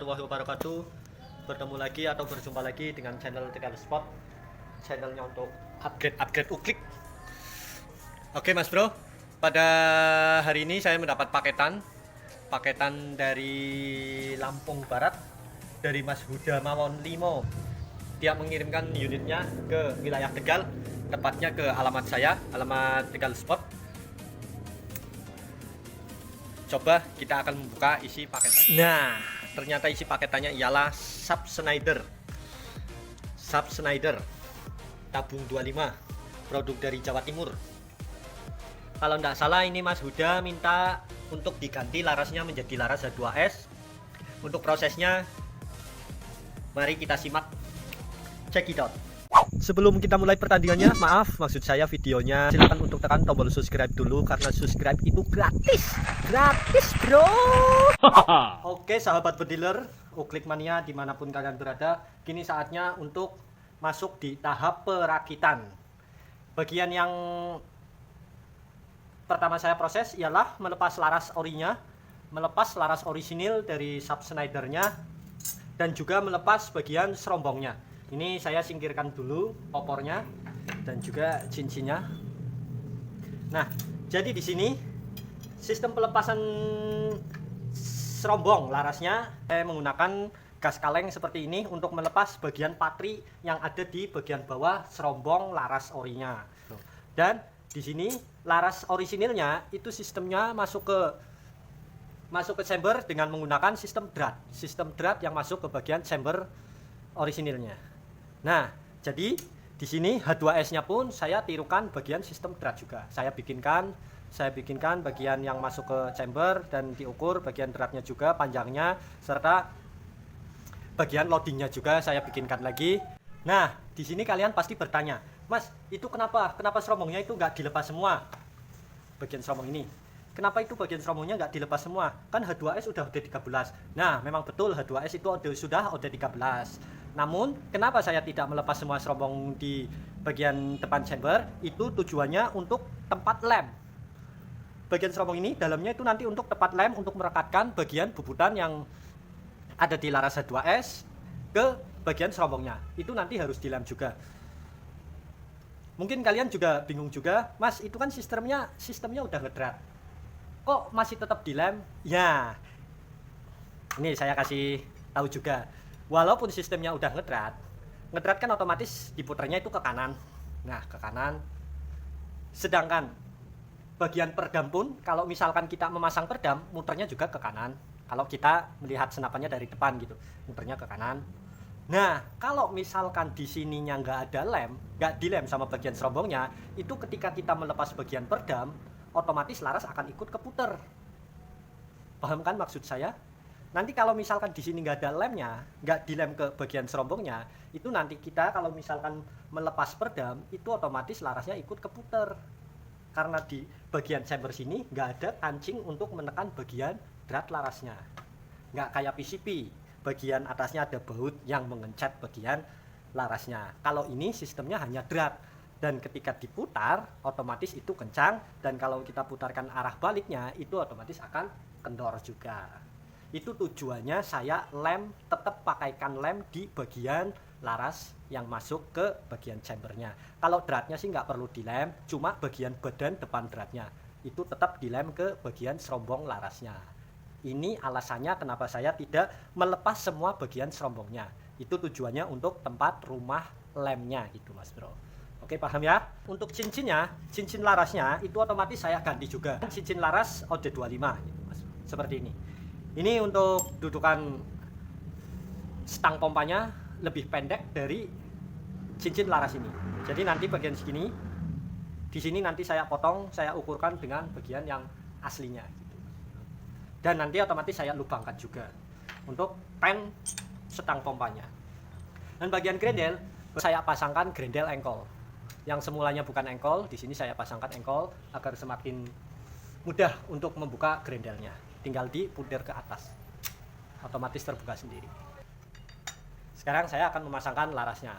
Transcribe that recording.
warahmatullahi wabarakatuh. Bertemu lagi atau berjumpa lagi dengan channel Tegal Spot, channelnya untuk upgrade uklik. Oke Mas Bro, pada hari ini saya mendapat paketan dari Lampung Barat, dari Mas Huda Mawon Limo. Dia mengirimkan unitnya ke wilayah Tegal, tepatnya ke alamat saya, alamat Tegal Spot. Coba kita akan membuka isi paketannya. Nah, ternyata isi paketannya ialah Sub Schneider tabung 25, produk dari Jawa Timur. Kalau tidak salah ini Mas Huda minta untuk diganti larasnya menjadi laras H2S. Untuk prosesnya mari kita simak, check it out. Sebelum kita mulai pertandingannya, maaf, maksud saya videonya, silakan untuk tekan tombol subscribe dulu karena subscribe itu gratis bro. Oke sahabat bediler uklik mania dimanapun kalian berada, kini saatnya untuk masuk di tahap perakitan. Bagian yang pertama saya proses ialah melepas laras orinya, melepas laras orisinil dari Sub Schneidernya, dan juga melepas bagian serombongnya. Ini saya singkirkan dulu popornya dan juga cincinnya. Nah, jadi di sini sistem pelepasan serombong larasnya saya menggunakan gas kaleng seperti ini untuk melepas bagian patri yang ada di bagian bawah serombong laras orinya. Dan di sini laras orisinilnya itu sistemnya masuk ke chamber dengan menggunakan sistem drat yang masuk ke bagian chamber orisinilnya. Nah, jadi di sini H2S-nya pun saya tirukan bagian sistem drat juga. Saya bikinkan bagian yang masuk ke chamber dan diukur bagian dratnya juga, panjangnya, serta bagian loadingnya juga saya bikinkan lagi. Nah, di sini kalian pasti bertanya, Mas, itu kenapa serombongnya itu nggak dilepas semua? Bagian serombong ini. Kenapa itu bagian serombongnya nggak dilepas semua? Kan H2S udah OD13. Nah, memang betul H2S itu sudah OD13. Namun, kenapa saya tidak melepas semua serombong di bagian depan chamber? Itu tujuannya untuk tempat lem. Bagian serombong ini dalamnya itu nanti untuk tempat lem untuk merekatkan bagian bubutan yang ada di laras H2S ke bagian serombongnya. Itu nanti harus dilem juga. Mungkin kalian juga bingung juga, Mas, itu kan sistemnya udah ngedrat. Kok masih tetap dilem? Ya, ini saya kasih tahu juga. Walaupun sistemnya udah ngedrat kan otomatis diputarnya itu ke kanan. Nah, ke kanan. Sedangkan bagian perdam pun kalau misalkan kita memasang perdam, muternya juga ke kanan. Kalau kita melihat senapannya dari depan gitu, muternya ke kanan. Nah, kalau misalkan di sininya nggak ada lem, nggak dilem sama bagian serombongnya, itu ketika kita melepas bagian perdam, otomatis laras akan ikut keputer. Paham kan maksud saya? Nanti kalau misalkan di sini nggak ada lemnya, nggak dilem ke bagian serombongnya, itu nanti kita kalau misalkan melepas perdam, itu otomatis larasnya ikut keputer. Karena di bagian chamber sini nggak ada kancing untuk menekan bagian drat larasnya. Nggak kayak PCP, bagian atasnya ada baut yang mengencet bagian larasnya. Kalau ini sistemnya hanya drat. Dan ketika diputar, otomatis itu kencang. Dan kalau kita putarkan arah baliknya, itu otomatis akan kendor juga. Itu tujuannya saya tetap pakaikan lem di bagian laras yang masuk ke bagian chambernya. Kalau dratnya sih nggak perlu dilem, cuma bagian badan depan dratnya itu tetap dilem ke bagian serombong larasnya. Ini alasannya kenapa saya tidak melepas semua bagian serombongnya. Itu tujuannya untuk tempat rumah lemnya gitu Mas Bro. Oke, paham ya? Untuk cincinnya, cincin larasnya itu otomatis saya ganti juga. Cincin laras OD25 gitu Mas. Seperti ini. Ini untuk dudukan stang pompanya lebih pendek dari cincin laras ini. Jadi nanti bagian segini, di sini nanti saya potong, saya ukurkan dengan bagian yang aslinya. Gitu. Dan nanti otomatis saya lubangkan juga untuk pen stang pompanya. Dan bagian grendel saya pasangkan grendel engkol. Yang semulanya bukan engkol, di sini saya pasangkan engkol agar semakin mudah untuk membuka grendelnya. Tinggal diputar ke atas, otomatis terbuka sendiri. Sekarang saya akan memasangkan larasnya.